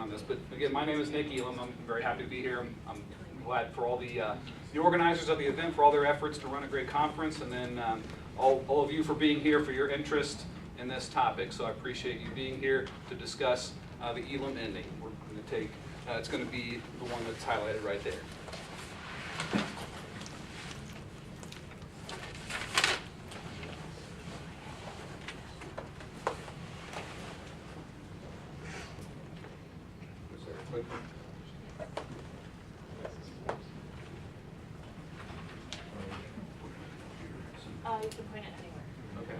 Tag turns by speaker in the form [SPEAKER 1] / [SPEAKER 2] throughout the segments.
[SPEAKER 1] on this. But again, my name is Nick Elam. I'm very happy to be here. I'm glad for all the organizers of the event for all their efforts to run a great conference, and then all of you for being here, for your interest in this topic. So I appreciate you being here to discuss the Elam Ending. We're going to take, it's going to be the one that's highlighted right there.
[SPEAKER 2] You can point it anywhere.
[SPEAKER 1] Okay.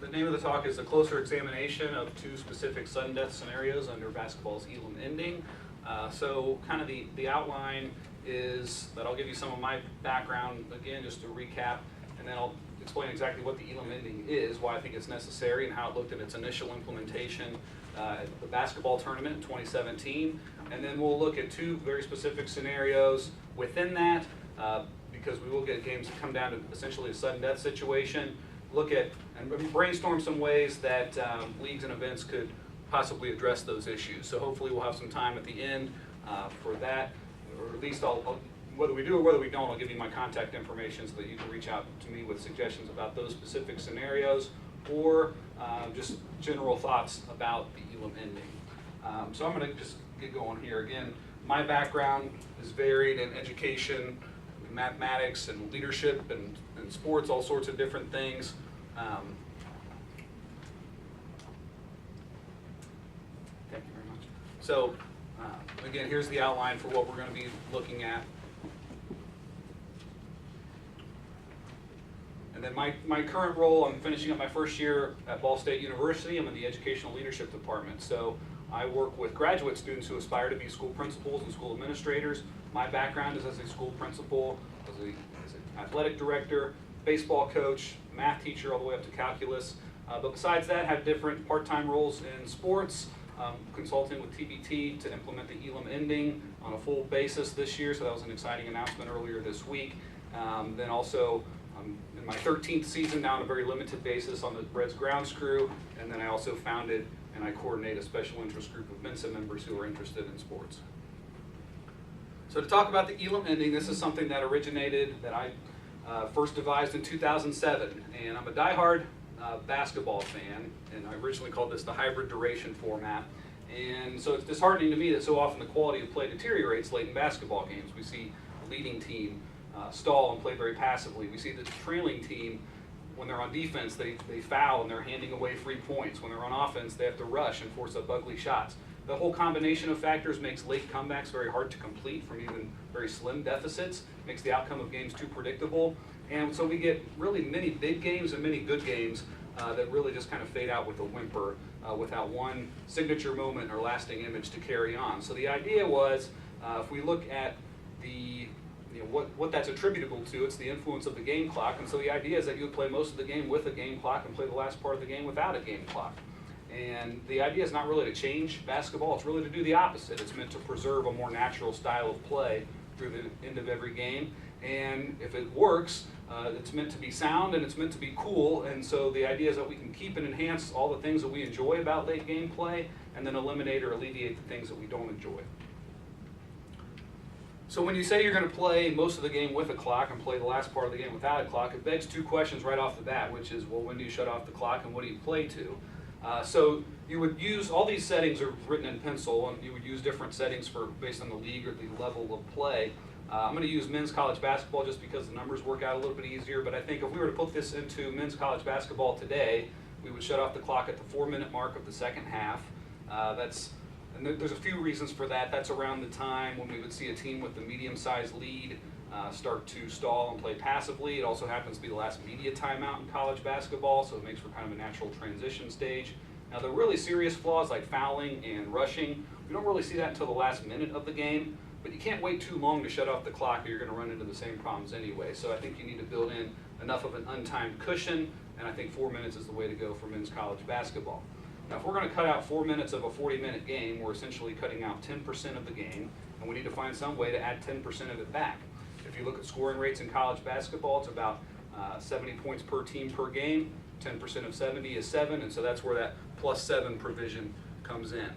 [SPEAKER 1] The name of the talk is a closer examination of two specific sudden death scenarios under basketball's Elam Ending. So kind of the outline is that I'll give you some of my background, again, just to recap, and then I'll explain exactly what the Elam Ending is, why I think it's necessary, and how it looked at its initial implementation at the basketball tournament in 2017. And then we'll look at two very specific scenarios within that, because we will get games that come down to essentially a sudden death situation. Look at and brainstorm some ways that leagues and events could possibly address those issues. So hopefully we'll have some time at the end for that, or at least I'll whether we do or whether we don't, I'll give you my contact information so that you can reach out to me with suggestions about those specific scenarios, or just general thoughts about the Elam Ending. So I'm going to just get going here. Again, my background is varied in education, mathematics, and leadership, and sports, all sorts of different things. Thank you very much. So again, here's the outline for what we're going to be looking at. And then my current role, I'm finishing up my first year at Ball State University. I'm in the Educational Leadership Department. So I work with graduate students who aspire to be school principals and school administrators. My background is as a school principal, as an athletic director, baseball coach, math teacher, all the way up to calculus. But besides that, have different part-time roles in sports, consulting with TBT to implement the Elam Ending on a full basis this year. So that was an exciting announcement earlier this week. Then also, in my 13th season now on a very limited basis on the Reds grounds crew, and then I also founded and I coordinate a special interest group of Mensa members who are interested in sports. So to talk about the Elam Ending, this is something that originated, that I first devised in 2007, and I'm a diehard basketball fan, and I originally called this the hybrid duration format. And so it's disheartening to me that so often the quality of play deteriorates late in basketball games. We see the leading team stall and play very passively. We see the trailing team, when they're on defense, they foul and they're handing away free points. When they're on offense, they have to rush and force up ugly shots. The whole combination of factors makes late comebacks very hard to complete from even very slim deficits, makes the outcome of games too predictable. And so we get really many big games and many good games that really just kind of fade out with a whimper without one signature moment or lasting image to carry on. So the idea was, if we look at what that's attributable to, it's the influence of the game clock. And so the idea is that you would play most of the game with a game clock and play the last part of the game without a game clock. And the idea is not really to change basketball, it's really to do the opposite. It's meant to preserve a more natural style of play through the end of every game. And if it works, it's meant to be sound and it's meant to be cool. And so the idea is that we can keep and enhance all the things that we enjoy about late game play, and then eliminate or alleviate the things that we don't enjoy. So when you say you're going to play most of the game with a clock and play the last part of the game without a clock, it begs two questions right off the bat, which is, well, when do you shut off the clock and what do you play to? So you would use, all these settings are written in pencil, and you would use different settings based on the league or the level of play. I'm going to use men's college basketball just because the numbers work out a little bit easier, but I think if we were to put this into men's college basketball today, we would shut off the clock at the 4-minute mark of the second half. And there's a few reasons for that. That's around the time when we would see a team with a medium-sized lead start to stall and play passively. It also happens to be the last media timeout in college basketball, so it makes for kind of a natural transition stage. Now the really serious flaws like fouling and rushing, we don't really see that until the last minute of the game, but you can't wait too long to shut off the clock or you're going to run into the same problems anyway. So I think you need to build in enough of an untimed cushion, and I think 4 minutes is the way to go for men's college basketball. Now, if we're going to cut out 4 minutes of a 40-minute game, we're essentially cutting out 10% of the game, and we need to find some way to add 10% of it back. If you look at scoring rates in college basketball, it's about 70 points per team per game. 10% of 70 is 7, and so that's where that +7 provision comes in.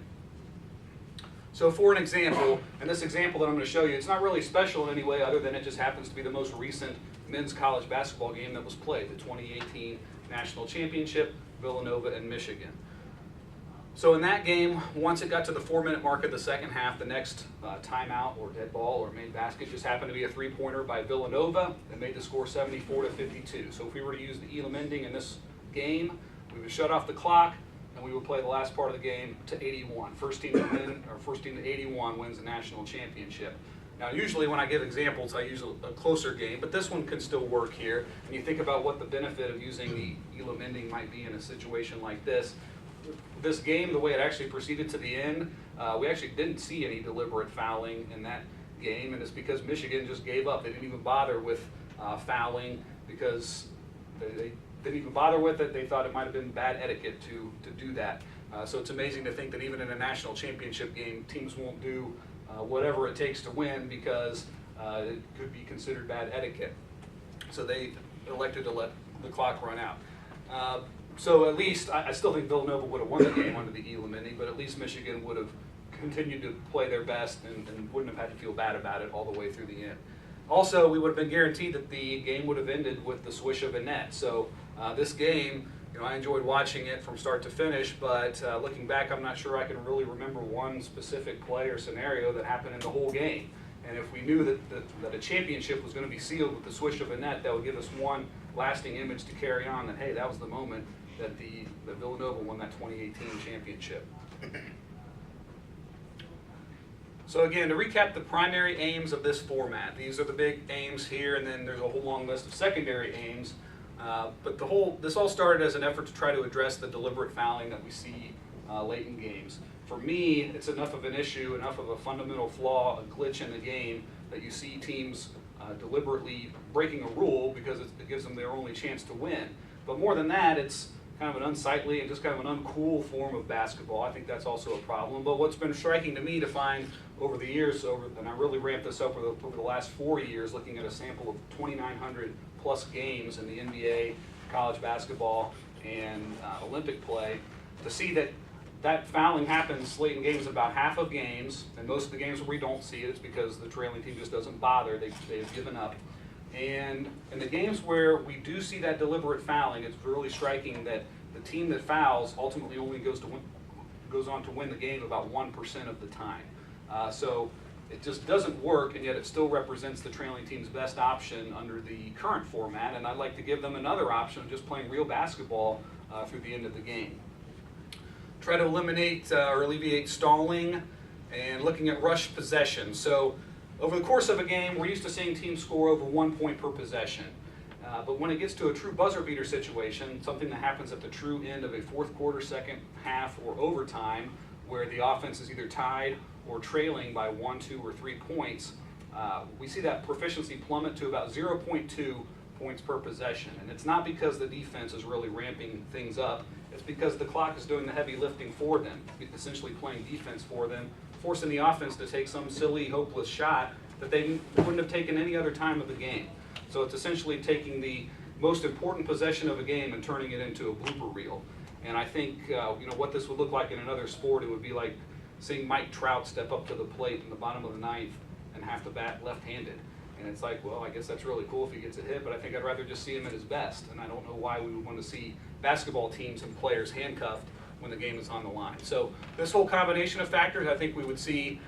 [SPEAKER 1] So for an example, and this example that I'm going to show you, it's not really special in any way other than it just happens to be the most recent men's college basketball game that was played, the 2018 National Championship, Villanova and Michigan. So in that game, once it got to the 4-minute mark of the second half, the next timeout or dead ball or made basket just happened to be a 3-pointer by Villanova that made the score 74-52. So if we were to use the Elam Ending in this game, we would shut off the clock and we would play the last part of the game to 81. First team to win, or first team to 81 wins the national championship. Now usually when I give examples, I use a closer game, but this one can still work here. And you think about what the benefit of using the Elam Ending might be in a situation like this. This game, the way it actually proceeded to the end, we actually didn't see any deliberate fouling in that game, and it's because Michigan just gave up. They didn't even bother with fouling because they didn't even bother with it. They thought it might have been bad etiquette to do that. So it's amazing to think that even in a national championship game, teams won't do whatever it takes to win because it could be considered bad etiquette. So they elected to let the clock run out. So at least, I still think Villanova would have won the game under the Elam Ending, but at least Michigan would have continued to play their best and wouldn't have had to feel bad about it all the way through the end. Also, we would have been guaranteed that the game would have ended with the swish of a net. So this game, I enjoyed watching it from start to finish, but looking back, I'm not sure I can really remember one specific play or scenario that happened in the whole game. And if we knew that a championship was going to be sealed with the swish of a net, that would give us one lasting image to carry on that, hey, that was the moment that the Villanova won that 2018 championship. So again, to recap the primary aims of this format, these are the big aims here, and then there's a whole long list of secondary aims. But this all started as an effort to try to address the deliberate fouling that we see late in games. For me, it's enough of an issue, enough of a fundamental flaw, a glitch in the game, that you see teams deliberately breaking a rule because it gives them their only chance to win. But more than that, it's kind of an unsightly and just kind of an uncool form of basketball. I think that's also a problem. But what's been striking to me to find over the years, and I really ramped this up over the last 4 years, looking at a sample of 2,900 plus games in the NBA, college basketball, and Olympic play, to see that fouling happens late in games about half of games, and most of the games where we don't see it, it's because the trailing team just doesn't bother, they've given up. And in the games where we do see that deliberate fouling, it's really striking that the team that fouls ultimately only goes on to win the game about 1% of the time. So it just doesn't work, and yet it still represents the trailing team's best option under the current format, and I'd like to give them another option of just playing real basketball through the end of the game. Try to eliminate or alleviate stalling and looking at rush possession. So over the course of a game, we're used to seeing teams score over 1 point per possession. But when it gets to a true buzzer beater situation, something that happens at the true end of a fourth quarter, second half, or overtime, where the offense is either tied or trailing by 1, 2, or 3 points, we see that proficiency plummet to about 0.2 points per possession. And it's not because the defense is really ramping things up, it's because the clock is doing the heavy lifting for them, essentially playing defense for them, forcing the offense to take some silly, hopeless shot that they wouldn't have taken any other time of the game. So it's essentially taking the most important possession of a game and turning it into a blooper reel. And I think what this would look like in another sport, it would be like seeing Mike Trout step up to the plate in the bottom of the ninth and half the bat left-handed. And it's like, well, I guess that's really cool if he gets a hit, but I think I'd rather just see him at his best. And I don't know why we would want to see basketball teams and players handcuffed when the game is on the line. So this whole combination of factors, I think we would see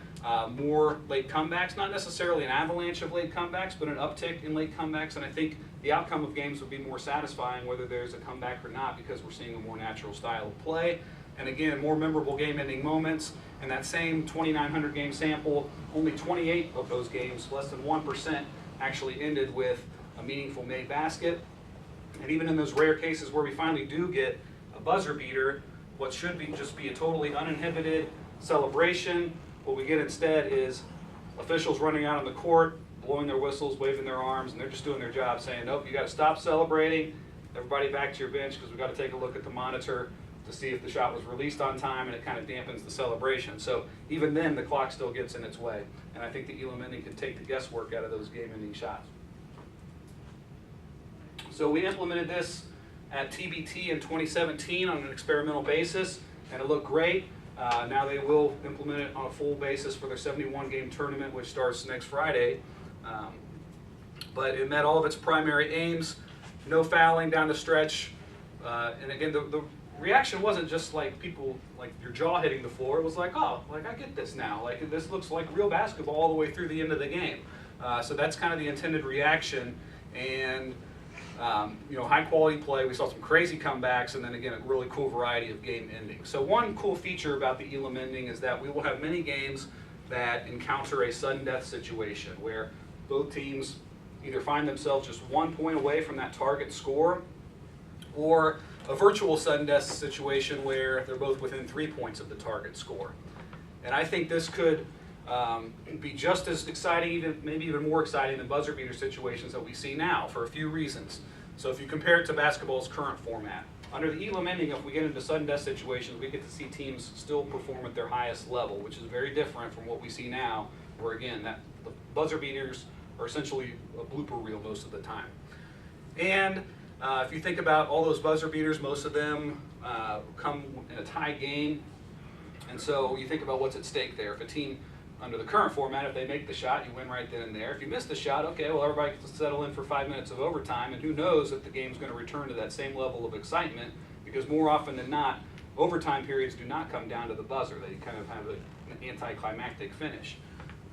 [SPEAKER 1] more late comebacks, not necessarily an avalanche of late comebacks, but an uptick in late comebacks. And I think the outcome of games would be more satisfying whether there's a comeback or not, because we're seeing a more natural style of play. And again, more memorable game-ending moments. In that same 2,900 game sample, only 28 of those games, less than 1%, actually ended with a meaningful made basket. And even in those rare cases where we finally do get a buzzer beater, what should just be a totally uninhibited celebration, what we get instead is officials running out on the court, blowing their whistles, waving their arms, and they're just doing their job, saying, nope, you got to stop celebrating, everybody back to your bench because we've got to take a look at the monitor. to see if the shot was released on time, and it kind of dampens the celebration. So even then, the clock still gets in its way. And I think the Elam Ending can take the guesswork out of those game-ending shots. So we implemented this at TBT in 2017 on an experimental basis, and it looked great. Now they will implement it on a full basis for their 71-game tournament, which starts next Friday. But it met all of its primary aims. No fouling down the stretch. And again, the reaction wasn't just like people, like your jaw hitting the floor. It was like, oh, like I get this now. Like this looks like real basketball all the way through the end of the game. So that's kind of the intended reaction. And you know, high quality play. We saw some crazy comebacks, and then again, a really cool variety of game endings. So one cool feature about the Elam Ending is that we will have many games that encounter a sudden death situation where both teams either find themselves just 1 point away from that target score, or a virtual sudden death situation where they're both within 3 points of the target score. And I think this could be just as exciting, maybe even more exciting than buzzer beater situations that we see now for a few reasons. So if you compare it to basketball's current format, under the Elam Ending, if we get into sudden death situations, we get to see teams still perform at their highest level, which is very different from what we see now, where again, the buzzer beaters are essentially a blooper reel most of the time. And if you think about all those buzzer beaters, most of them come in a tie game. And so you think about what's at stake there. If a team, under the current format, if they make the shot, you win right then and there. If you miss the shot, okay, well, everybody gets to settle in for 5 minutes of overtime, and who knows if the game's going to return to that same level of excitement, because more often than not, overtime periods do not come down to the buzzer. They kind of have an anticlimactic finish.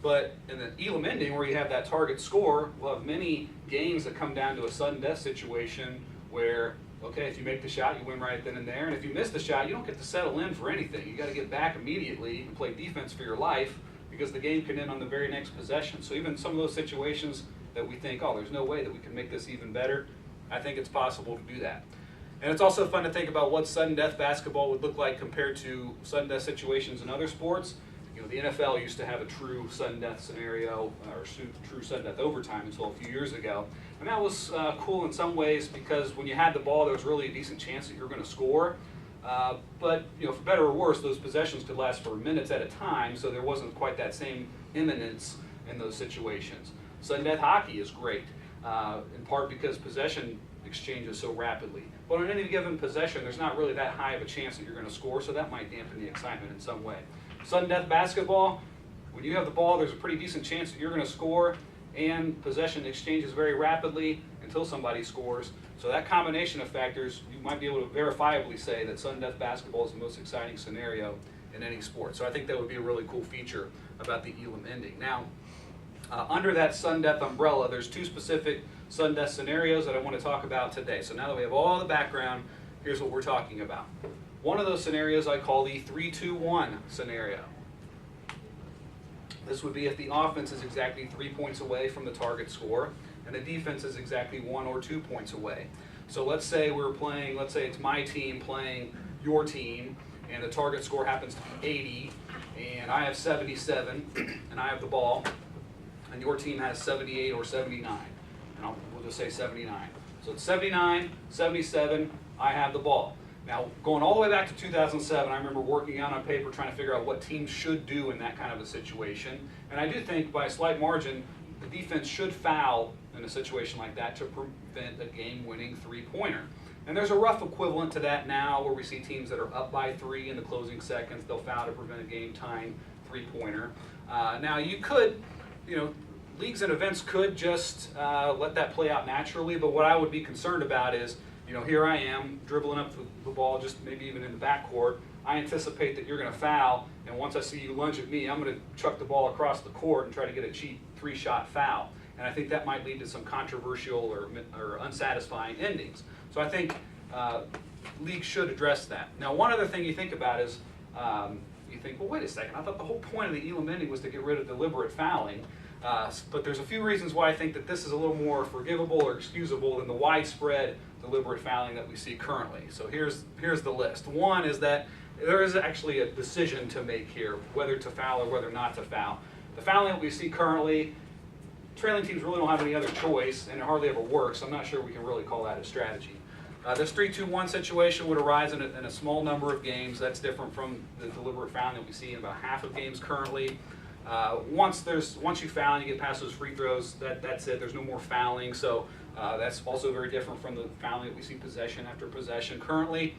[SPEAKER 1] But in the Elam Ending, where you have that target score, we'll have many games that come down to a sudden death situation where, okay, if you make the shot, you win right then and there, and if you miss the shot, you don't get to settle in for anything. You got to get back immediately and play defense for your life, because the game can end on the very next possession. So even some of those situations that we think, oh, there's no way that we can make this even better, I think it's possible to do that. And it's also fun to think about what sudden death basketball would look like compared to sudden death situations in other sports. You know, the NFL used to have a true sudden death scenario, or true sudden death overtime until a few years ago. And that was cool in some ways, because when you had the ball, there was really a decent chance that you were going to score. But you know, for better or worse, those possessions could last for minutes at a time, so there wasn't quite that same imminence in those situations. Sudden death hockey is great, in part because possession exchanges so rapidly. But on any given possession, there's not really that high of a chance that you're going to score, so that might dampen the excitement in some way. Sudden death basketball, when you have the ball, there's a pretty decent chance that you're going to score, and possession exchanges very rapidly until somebody scores. So that combination of factors, you might be able to verifiably say that sudden death basketball is the most exciting scenario in any sport. So I think that would be a really cool feature about the Elam Ending. Now, under that sudden death umbrella, there's two specific sudden death scenarios that I want to talk about today. So now that we have all the background, here's what we're talking about. One of those scenarios I call the 3-2-1 scenario. This would be if the offense is exactly 3 points away from the target score, and the defense is exactly 1 or 2 points away. So let's say we're playing, let's say it's my team playing your team, and the target score happens to be 80, and I have 77, and I have the ball, and your team has 78 or 79. And we'll just say 79. So it's 79, 77, I have the ball. Now, going all the way back to 2007, I remember working out on paper trying to figure out what teams should do in that kind of a situation. And I do think by a slight margin, the defense should foul in a situation like that to prevent a game-winning three-pointer. And there's a rough equivalent to that now where we see teams that are up by 3 in the closing seconds. They'll foul to prevent a game-tying three-pointer. Now, you could, you know, leagues and events could just let that play out naturally, but what I would be concerned about is, you know, here I am dribbling up the ball, just maybe even in the backcourt. I anticipate that you're going to foul, and once I see you lunge at me, I'm going to chuck the ball across the court and try to get a cheap 3-shot foul. And I think that might lead to some controversial or unsatisfying endings. So I think leagues should address that. Now, one other thing you think about is, you think, well, wait a second, I thought the whole point of the Elam Ending was to get rid of deliberate fouling. But there's a few reasons why I think that this is a little more forgivable or excusable than the widespread deliberate fouling that we see currently. So here's the list. One is that there is actually a decision to make here, whether to foul or whether not to foul. The fouling that we see currently, trailing teams really don't have any other choice, and it hardly ever works. So I'm not sure we can really call that a strategy. This 3-2-1 situation would arise in a small number of games. That's different from the deliberate fouling that we see in about half of games currently. Once you foul and you get past those free throws, that's it. There's no more fouling. So that's also very different from the fouling that we see possession after possession currently.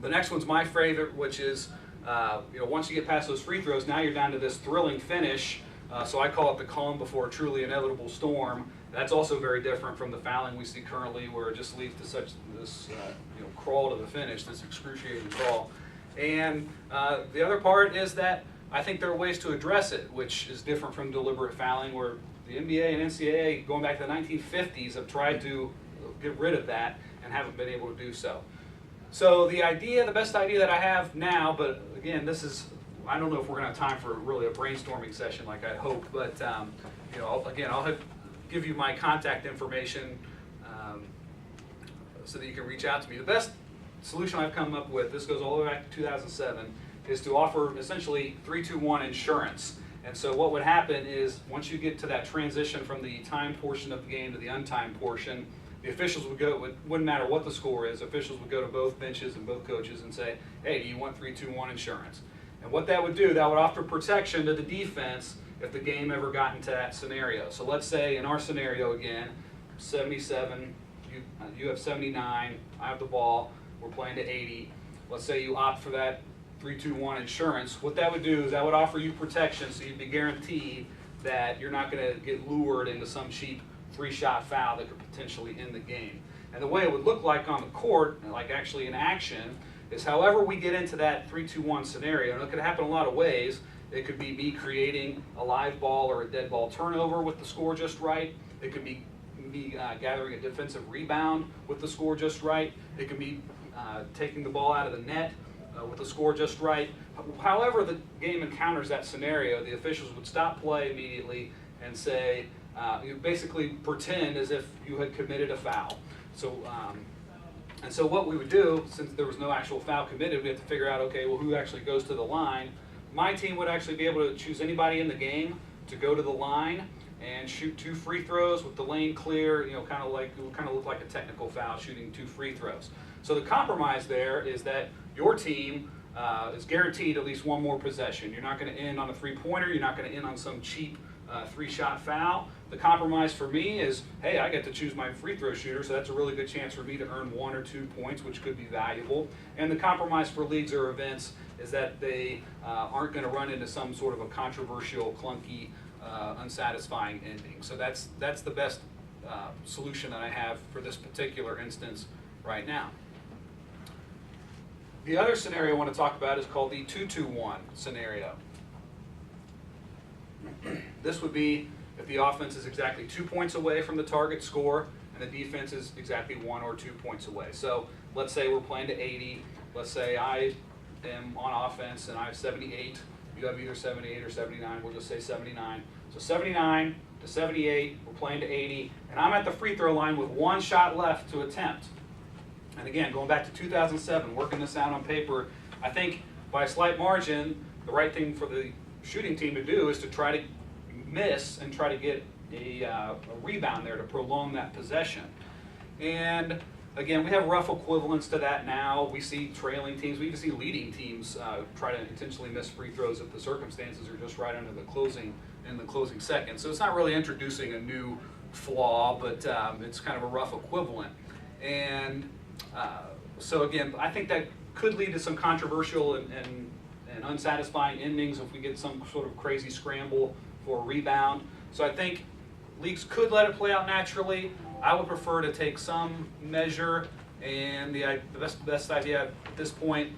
[SPEAKER 1] The next one's my favorite, which is once you get past those free throws, now you're down to this thrilling finish. So I call it the calm before a truly inevitable storm. That's also very different from the fouling we see currently, where it just leads to such this crawl to the finish, this excruciating crawl. And the other part is that I think there are ways to address it, which is different from deliberate fouling, where the NBA and NCAA, going back to the 1950s, have tried to get rid of that and haven't been able to do so. So the best idea that I have now, but again, I don't know if we're going to have time for really a brainstorming session like I hope, but I'll give you my contact information so that you can reach out to me. The best solution I've come up with, this goes all the way back to 2007, is to offer essentially 3-2-1 insurance. And so what would happen is once you get to that transition from the timed portion of the game to the untimed portion, the officials would go, it wouldn't matter what the score is, officials would go to both benches and both coaches and say, hey, do you want 3-2-1 insurance? And what that would do, that would offer protection to the defense if the game ever got into that scenario. So let's say in our scenario again, 77, you have 79, I have the ball, we're playing to 80. Let's say you opt for that 3-2-1 insurance. What that would do is that would offer you protection, so you'd be guaranteed that you're not going to get lured into some cheap 3-shot foul that could potentially end the game. And the way it would look like on the court, like actually in action, is however we get into that 3-2-1 scenario, and it could happen a lot of ways. It could be me creating a live ball or a dead ball turnover with the score just right. It could be me gathering a defensive rebound with the score just right. It could be taking the ball out of the net with the score just right. However the game encounters that scenario, the officials would stop play immediately and say, you basically pretend as if you had committed a foul. So what we would do, since there was no actual foul committed, we have to figure out, okay, well, who actually goes to the line. My team would actually be able to choose anybody in the game to go to the line and shoot 2 free throws with the lane clear, kind of look like a technical foul, shooting 2 free throws. So the compromise there is that your team is guaranteed at least one more possession. You're not going to end on a 3-pointer. You're not going to end on some cheap 3-shot foul. The compromise for me is, hey, I get to choose my free throw shooter, so that's a really good chance for me to earn 1 or 2 points, which could be valuable. And the compromise for leagues or events is that they aren't going to run into some sort of a controversial, clunky, unsatisfying ending. So that's the best solution that I have for this particular instance right now. The other scenario I want to talk about is called the 2-2-1 scenario. This would be if the offense is exactly 2 points away from the target score and the defense is exactly 1 or 2 points away. So let's say we're playing to 80. Let's say I am on offense and I have 78. You have either 78 or 79. We'll just say 79. So 79 to 78, we're playing to 80, and I'm at the free throw line with 1 shot left to attempt. And again, going back to 2007, working this out on paper, I think by a slight margin, the right thing for the shooting team to do is to try to miss and try to get a rebound there to prolong that possession. And again, we have rough equivalents to that now. We see trailing teams, we even see leading teams try to intentionally miss free throws if the circumstances are just right under the closing seconds. So it's not really introducing a new flaw, but it's kind of a rough equivalent. And so again, I think that could lead to some controversial and unsatisfying endings if we get some sort of crazy scramble for a rebound. So I think leagues could let it play out naturally. I would prefer to take some measure, and the best idea at this point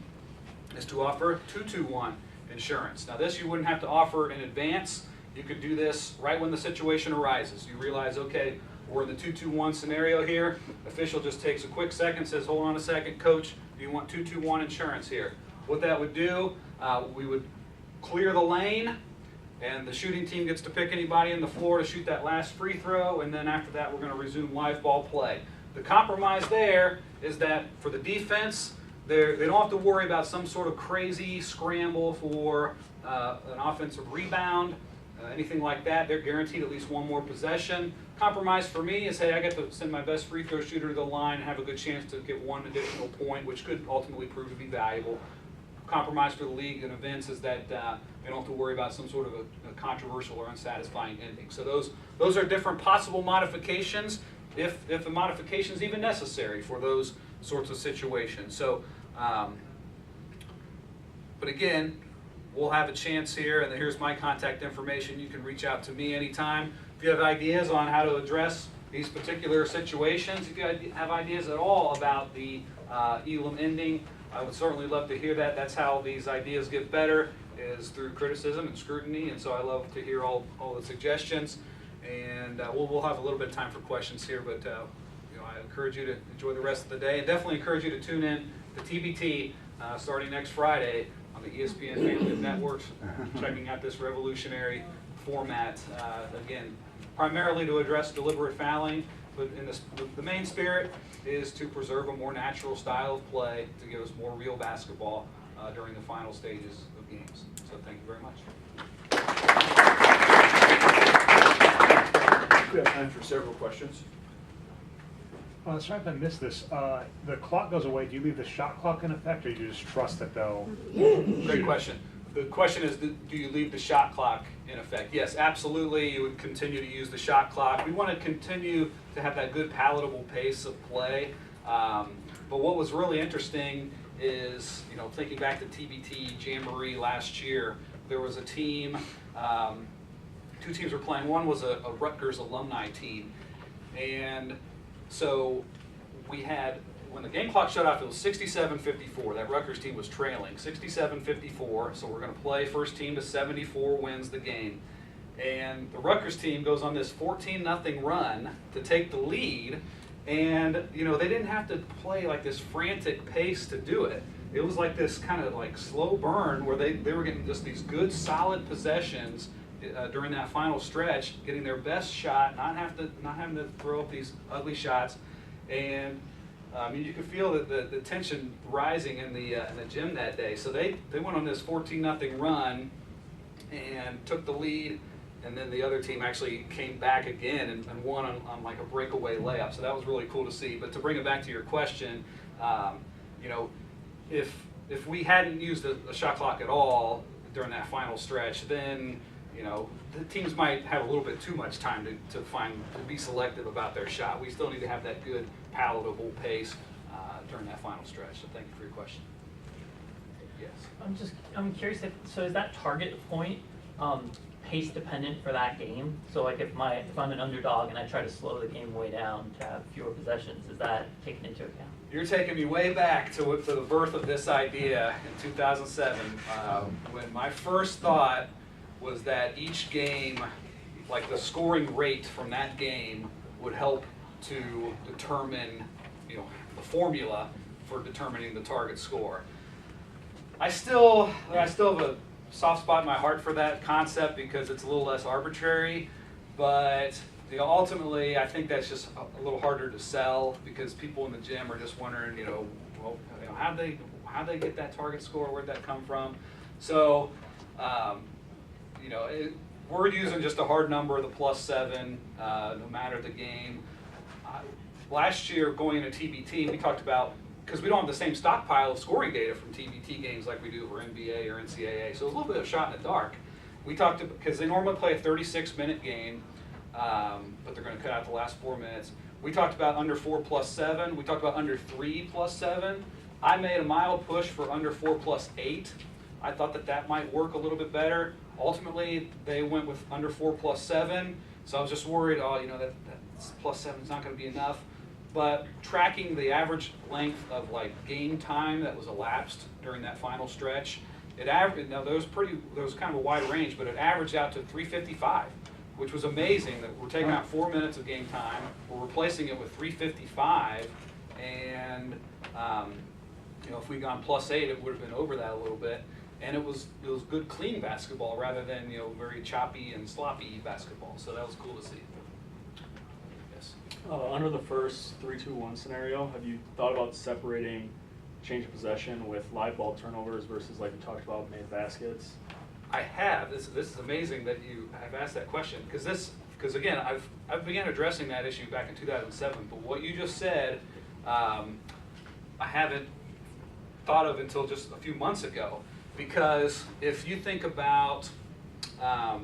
[SPEAKER 1] is to offer 2-2-1 insurance. Now this you wouldn't have to offer in advance. You could do this right when the situation arises. You realize, okay, we're in the 2-2-1 scenario here. Official just takes a quick second, says, hold on a second, coach, do you want 2-2-1 insurance here? What that would do, we would clear the lane, and the shooting team gets to pick anybody in the floor to shoot that last free throw, and then after that we're going to resume live ball play. The compromise there is that for the defense, they don't have to worry about some sort of crazy scramble for an offensive rebound. anything like that, they're guaranteed at least one more possession. Compromise for me is, hey, I get to send my best free throw shooter to the line and have a good chance to get one additional point, which could ultimately prove to be valuable. Compromise for the league and events is that they don't have to worry about some sort of a controversial or unsatisfying ending. So those are different possible modifications, if a modification is even necessary for those sorts of situations. So, but again, we'll have a chance here, and here's my contact information. You can reach out to me anytime. If you have ideas on how to address these particular situations, if you have ideas at all about the Elam Ending, I would certainly love to hear that. That's how these ideas get better, is through criticism and scrutiny, and so I love to hear all the suggestions. And we'll have a little bit of time for questions here, but I encourage you to enjoy the rest of the day, and definitely encourage you to tune in to TBT starting next Friday on the ESPN family of networks, checking out this revolutionary format, again, primarily to address deliberate fouling, but in the main spirit is to preserve a more natural style of play to give us more real basketball during the final stages of games. So thank you very much.
[SPEAKER 3] We have time for several questions.
[SPEAKER 4] Sorry if I missed this. The clock goes away. Do you leave the shot clock in effect, or do you just trust that they'll?
[SPEAKER 1] Great question. The question is, do you leave the shot clock in effect? Yes, absolutely. You would continue to use the shot clock. We want to continue to have that good palatable pace of play. But what was really interesting is, thinking back to TBT Jamboree last year, there was a team, two teams were playing. One was a Rutgers alumni team. And so we had, when the game clock shut off, it was 67-54. That Rutgers team was trailing 67-54. So we're going to play first team to 74 wins the game. And the Rutgers team goes on this 14-0 run to take the lead. And, they didn't have to play like this frantic pace to do it. It was like this kind of like slow burn where they were getting just these good, solid possessions during that final stretch, getting their best shot, not having to throw up these ugly shots. And you could feel the tension rising in the gym that day. So they went on this 14-0 run and took the lead, and then the other team actually came back again and won on like a breakaway layup. So that was really cool to see. But to bring it back to your question, if we hadn't used the shot clock at all during that final stretch, then the teams might have a little bit too much time to be selective about their shot. We still need to have that good, palatable pace during that final stretch. So thank you for your question. Yes.
[SPEAKER 5] I'm curious so is that target point pace dependent for that game? So like if I'm an underdog and I try to slow the game way down to have fewer possessions, is that taken into account?
[SPEAKER 1] You're taking me way back to the birth of this idea in 2007, when my first thought was that each game, like the scoring rate from that game, would help to determine, the formula for determining the target score. I still have a soft spot in my heart for that concept because it's a little less arbitrary, but ultimately I think that's just a little harder to sell because people in the gym are just wondering, how'd they get that target score? Where'd that come from? So. We're using just a hard number, the +7, no matter the game. Last year, going into TBT, we talked about, because we don't have the same stockpile of scoring data from TBT games like we do for NBA or NCAA, so it was a little bit of a shot in the dark. We talked about, because they normally play a 36-minute game, but they're going to cut out the last 4 minutes. We talked about under 4 +7. We talked about under 3 +7. I made a mild push for under 4 +8. I thought that might work a little bit better. Ultimately, they went with under 4 +7, so I was just worried, that +7 is not going to be enough. But tracking the average length of game time that was elapsed during that final stretch, there was kind of a wide range, but it averaged out to 3:55, which was amazing. That we're taking out 4 minutes of game time, we're replacing it with 3:55, and if we'd gone +8, it would have been over that a little bit. And it was good, clean basketball rather than very choppy and sloppy basketball. So that was cool to see. Yes.
[SPEAKER 6] Under the first 3-2-1 scenario, have you thought about separating change of possession with live ball turnovers versus, like you talked about, made baskets?
[SPEAKER 1] I have. This is amazing that you have asked that question, because again, I've began addressing that issue back in 2007. But what you just said, I haven't thought of until just a few months ago. Because if you think about, oh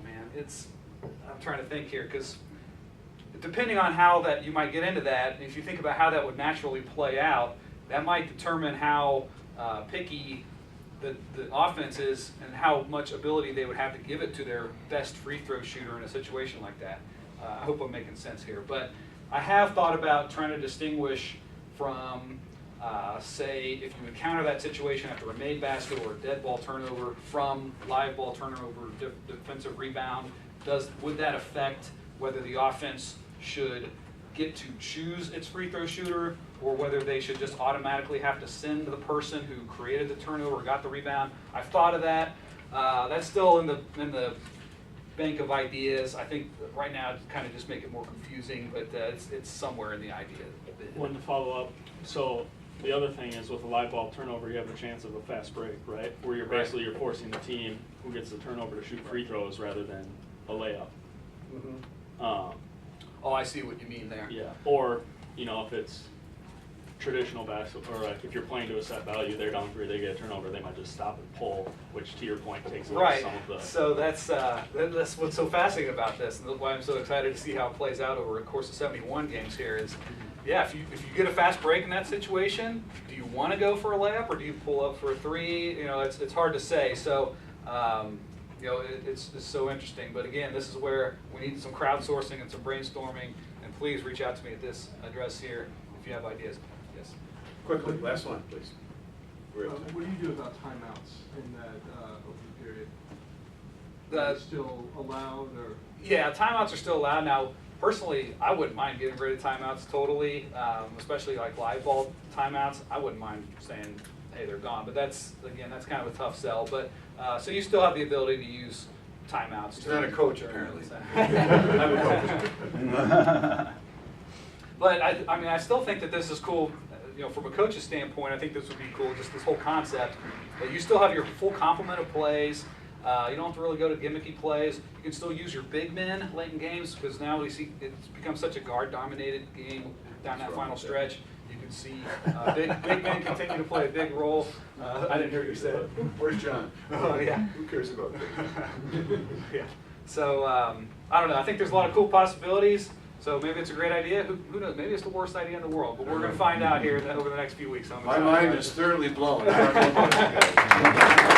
[SPEAKER 1] man, I'm trying to think here, because depending on how that you might get into that, if you think about how that would naturally play out, that might determine how picky the offense is and how much ability they would have to give it to their best free throw shooter in a situation like that. I hope I'm making sense here. But I have thought about trying to distinguish from, say, if you encounter that situation after a made basket or a dead ball turnover from live ball turnover, defensive rebound, would that affect whether the offense should get to choose its free throw shooter, or whether they should just automatically have to send the person who created the turnover or got the rebound? I've thought of that. That's still in the bank of ideas. I think right now it's kind of just make it more confusing, but it's somewhere in the idea.
[SPEAKER 6] One to follow up. So the other thing is with a live ball turnover, you have the chance of a fast break, right? Where you're basically you're forcing the team who gets the turnover to shoot free throws rather than a layup.
[SPEAKER 1] Mm-hmm. Oh, I see what you mean there.
[SPEAKER 6] Yeah. Or if it's traditional basketball, or like if you're playing to a set value, they're down 3, they get a turnover, they might just stop and pull, which to your point takes away some of the.
[SPEAKER 1] So that's what's so fascinating about this, and why I'm so excited to see how it plays out over the course of 71 games here is, yeah, if you get a fast break in that situation, do you want to go for a layup or do you pull up for a 3? It's hard to say. So. It's so interesting. But again, this is where we need some crowdsourcing and some brainstorming. And please reach out to me at this address here if you have ideas. Yes.
[SPEAKER 3] Quickly, last one, please.
[SPEAKER 7] What do you do about timeouts in that open period?
[SPEAKER 1] The-
[SPEAKER 7] Are they still allowed, or?
[SPEAKER 1] Yeah, timeouts are still allowed. Now, personally, I wouldn't mind getting rid of timeouts totally, especially like live ball timeouts. I wouldn't mind saying, hey, they're gone. But that's kind of a tough sell. But so you still have the ability to use timeouts.
[SPEAKER 3] He's not a coach, apparently.
[SPEAKER 1] I'm a coach. But I still think that this is cool. From a coach's standpoint, I think this would be cool. Just this whole concept that you still have your full complement of plays. You don't have to really go to gimmicky plays. You can still use your big men late in games, because now we see it's become such a guard-dominated game down that final stretch. You can see big men continue to play a big role. I didn't hear what you said.
[SPEAKER 3] Where's John?
[SPEAKER 1] Oh, yeah.
[SPEAKER 3] Who cares about that?
[SPEAKER 1] Yeah. So I don't know. I think there's a lot of cool possibilities. So maybe it's a great idea. Who knows? Maybe it's the worst idea in the world. But we're going to find out here over the next few weeks.
[SPEAKER 3] My mind is thoroughly blown. I don't know about you guys.